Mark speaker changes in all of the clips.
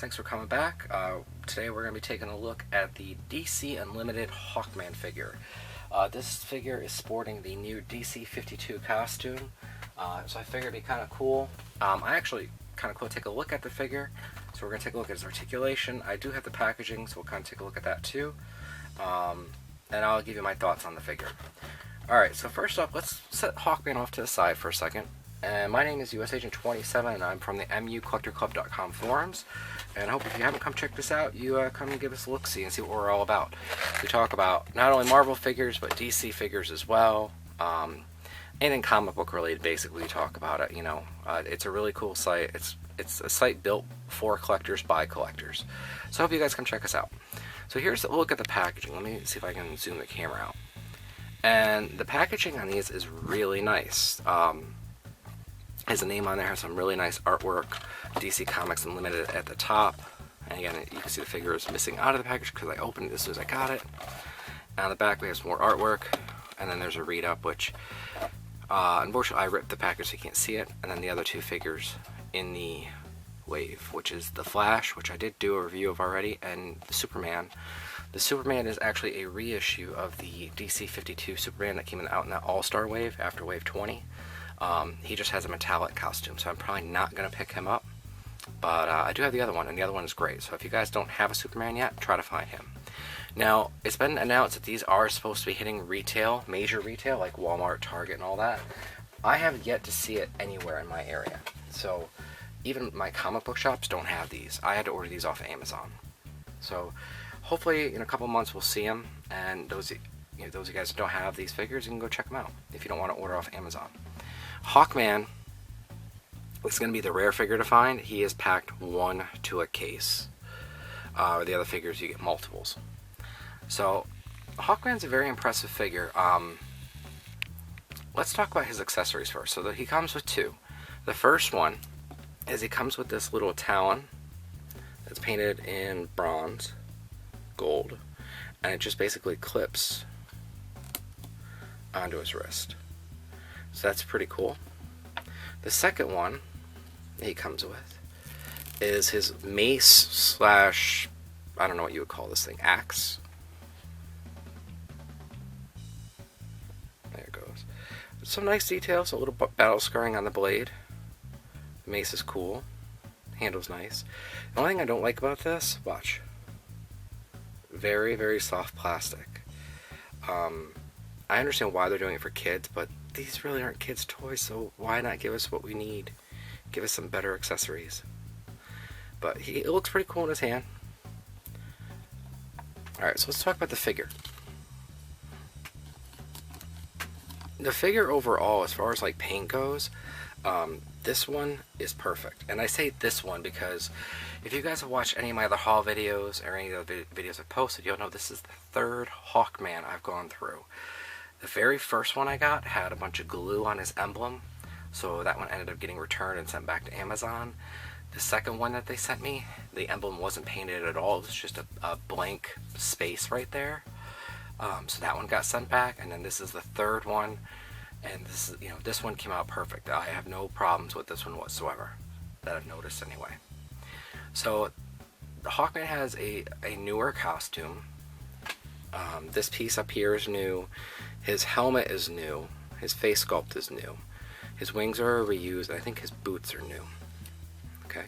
Speaker 1: thanks for coming back. Today we're going to be taking a look at the DC Unlimited Hawkman figure. This figure is sporting the new DC 52 costume, so I figured it'd be kind of cool. I actually kind of cool to take a look at the figure, so we're going to take a look at its articulation. I do have the packaging, so we'll kind of take a look at that too, and I'll give you my thoughts on the figure. Alright, so first off, let's set Hawkman off to the side for a second. And my name is US Agent 27, and I'm from the MUCollectorClub.com forums. And I hope if you haven't come check this out, you come and give us a look-see and see what we're all about. We talk about not only Marvel figures, but DC figures as well. Anything comic book related, basically, we talk about it. You know, it's a really cool site. It's a site built for collectors by collectors. So I hope you guys come check us out. So here's a look at the packaging. Let me see if I can zoom the camera out. And the packaging on these is really nice. Has a name on there, has some really nice artwork. DC Comics Unlimited at the top. And again, you can see the figure is missing out of the package because I opened it as soon as I got it. On the back we have some more artwork. And then there's a read-up, which unfortunately I ripped the package so you can't see it. And then the other two figures in the wave, which is the Flash, which I did do a review of already, and the Superman. The Superman is actually a reissue of the DC 52 Superman that came out in that All-Star wave after Wave 20. He just has a metallic costume, so I'm probably not going to pick him up. But I do have the other one, and the other one is great. So if you guys don't have a Superman yet, try to find him. Now, it's been announced that these are supposed to be hitting retail, major retail, like Walmart, Target, and all that. I have yet to see it anywhere in my area. So even my comic book shops don't have these. I had to order these off of Amazon. So hopefully in a couple months we'll see them, and those of you guys that don't have these figures, you can go check them out if you don't want to order off Amazon. Hawkman is going to be the rare figure to find. He is packed one to a case. The other figures you get multiples. So Hawkman's a very impressive figure. Let's talk about his accessories first. So he comes with two. The first one is he comes with this little talon that's painted in bronze, gold, and it just basically clips onto his wrist. So that's pretty cool. The second one he comes with is his mace slash, I don't know what you would call this thing, axe. There it goes. Some nice details, a little battle scarring on the blade. The mace is cool. Handle's nice. The only thing I don't like about this, watch. Very, very soft plastic. I understand why they're doing it for kids, but these really aren't kids' toys, so why not give us what we need? Give us some better accessories. But it looks pretty cool in his hand. Alright, so let's talk about the figure. The figure overall, as far as like paint goes, this one is perfect. And I say this one because if you guys have watched any of my other haul videos or any of the videos I've posted, you'll know this is the third Hawkman I've gone through. The very first one I got had a bunch of glue on his emblem, so that one ended up getting returned and sent back to Amazon. The second one that they sent me, the emblem wasn't painted at all. It was just a blank space right there. So that one got sent back, and then this is the third one, and this is, this one came out perfect. I have no problems with this one whatsoever that I've noticed anyway. So the Hawkman has a newer costume. This piece up here is new. His helmet is new. His face sculpt is new. His wings are reused. I think his boots are new. Okay.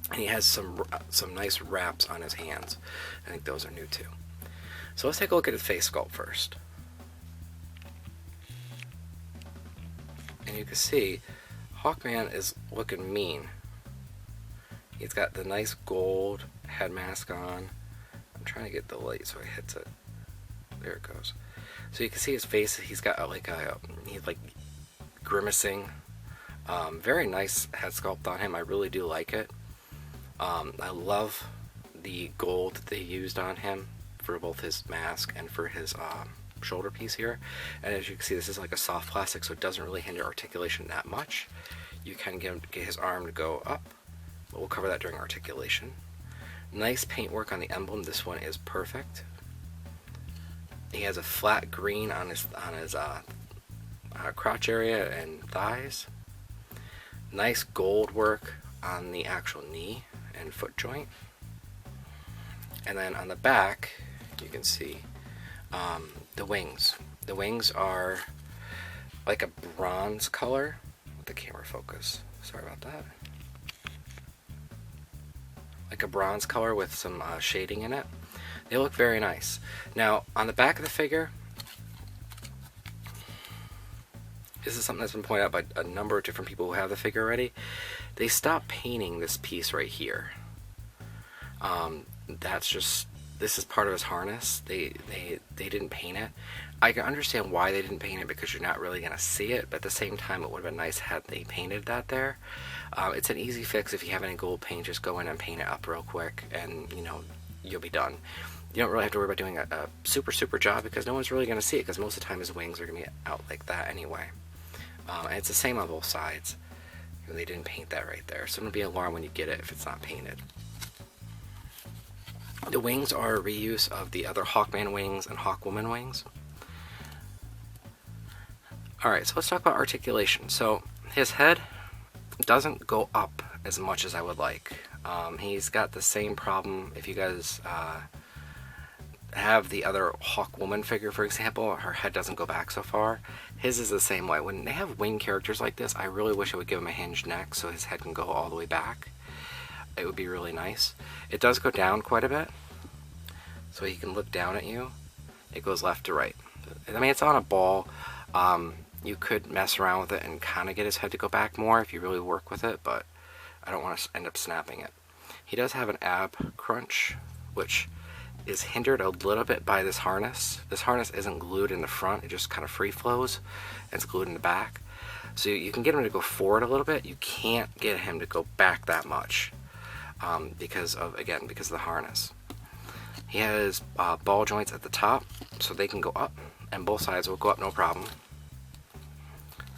Speaker 1: And he has some nice wraps on his hands. I think those are new too. So let's take a look at his face sculpt first. And you can see Hawkman is looking mean. He's got the nice gold head mask on. I'm trying to get the light so it hits it. There it goes. So you can see his face. He's got he's like grimacing. Very nice head sculpt on him. I really do like it. I love the gold that they used on him for both his mask and for his shoulder piece here. And as you can see, this is like a soft plastic, so it doesn't really hinder articulation that much. You can get his arm to go up, but we'll cover that during articulation. Nice paintwork on the emblem. This one is perfect. He has a flat green on his crotch area and thighs. Nice gold work on the actual knee and foot joint. And then on the back, you can see the wings. The wings are like a bronze color. Let the camera focus. Sorry about that. Like a bronze color with some shading in it. They look very nice. Now, on the back of the figure, this is something that's been pointed out by a number of different people who have the figure already. They stopped painting this piece right here. This is part of his harness. They didn't paint it. I can understand why they didn't paint it, because you're not really going to see it, but at the same time it would have been nice had they painted that there. It's an easy fix. If you have any gold paint, just go in and paint it up real quick, and you'll be done. You don't really have to worry about doing a super job, because no one's really going to see it, because most of the time his wings are going to be out like that anyway. And it's the same on both sides. They didn't paint that right there, so don't be alarmed when you get it if it's not painted. The wings are a reuse of the other Hawkman wings and Hawkwoman wings. Alright, so let's talk about articulation. So his head doesn't go up as much as I would like. He's got the same problem. If you guys have the other Hawkwoman figure, for example, her head doesn't go back so far. His is the same way. When they have wing characters like this, I really wish I would give him a hinged neck so his head can go all the way back. It would be really nice. It does go down quite a bit, so he can look down at you. It goes left to right. I mean, it's on a ball. You could mess around with it and kind of get his head to go back more if you really work with it, but I don't want to end up snapping it. He does have an ab crunch, which is hindered a little bit by this harness. This harness isn't glued in the front, it just kind of free flows, and it's glued in the back. So you can get him to go forward a little bit. You can't get him to go back that much because of the harness. He has ball joints at the top, so they can go up, and both sides will go up no problem.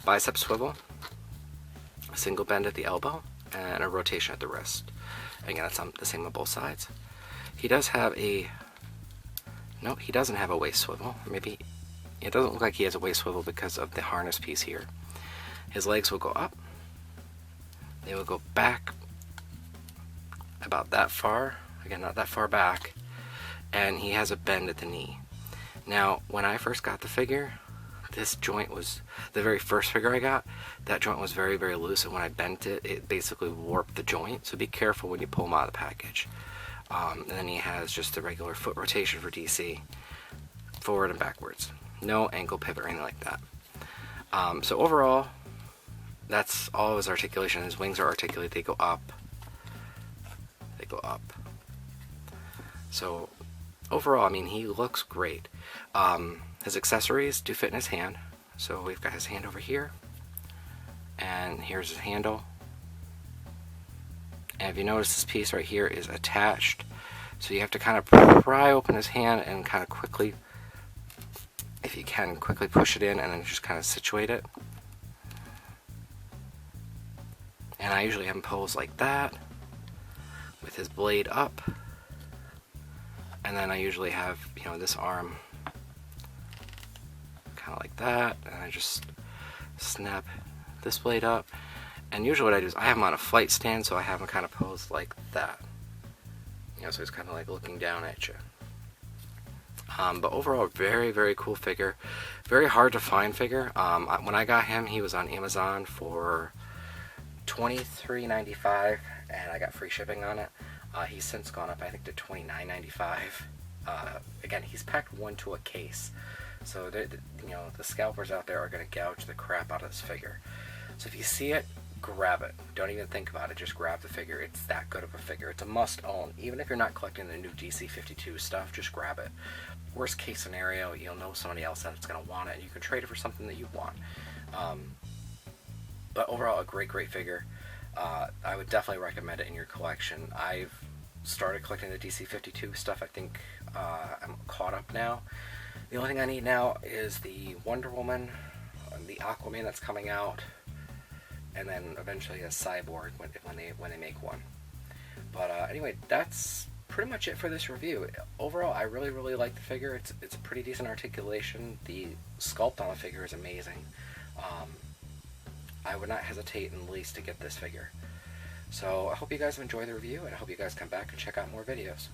Speaker 1: Bicep swivel, a single bend at the elbow, and a rotation at the wrist. Again, that's the same on both sides. He does have he doesn't have a waist swivel. Maybe it doesn't look like he has a waist swivel because of the harness piece here. His legs will go up. They will go back about that far. Again, not that far back. And he has a bend at the knee. Now, when I first got the figure, this joint was, the very first figure I got, that joint was very, very loose, and when I bent it, it basically warped the joint, so be careful when you pull him out of the package. And then he has just the regular foot rotation for DC, forward and backwards. No ankle pivot or anything like that. So overall, that's all of his articulation. His wings are articulated, they go up. They go up. So overall, I mean, he looks great. His accessories do fit in his hand. So we've got his hand over here, and here's his handle. And if you notice, this piece right here is attached, so you have to kind of pry open his hand and kind of quickly, if you can, quickly push it in and then just kind of situate it. And I usually have him posed like that, with his blade up. And then I usually have, this arm kind of like that, and I just snap this blade up. And usually what I do is I have him on a flight stand, so I have him kind of posed like that. So he's kind of like looking down at you. But overall, very, very cool figure. Very hard to find figure. When I got him, he was on Amazon for $23.95, and I got free shipping on it. He's since gone up, I think, to $29.95. Again, he's packed one to a case, so the scalpers out there are going to gouge the crap out of this figure. So if you see it, grab it. Don't even think about it. Just grab the figure. It's that good of a figure. It's a must-own. Even if you're not collecting the new DC-52 stuff, just grab it. Worst case scenario, you'll know somebody else that's going to want it, and you can trade it for something that you want. But overall, a great, great figure. I would definitely recommend it in your collection. I've started collecting the DC-52 stuff. I think I'm caught up now. The only thing I need now is the Wonder Woman, the Aquaman that's coming out, and then eventually a Cyborg when they make one. But anyway, that's pretty much it for this review. Overall, I really, really like the figure. It's a pretty decent articulation. The sculpt on the figure is amazing. I would not hesitate in the least to get this figure. So I hope you guys enjoy the review, and I hope you guys come back and check out more videos.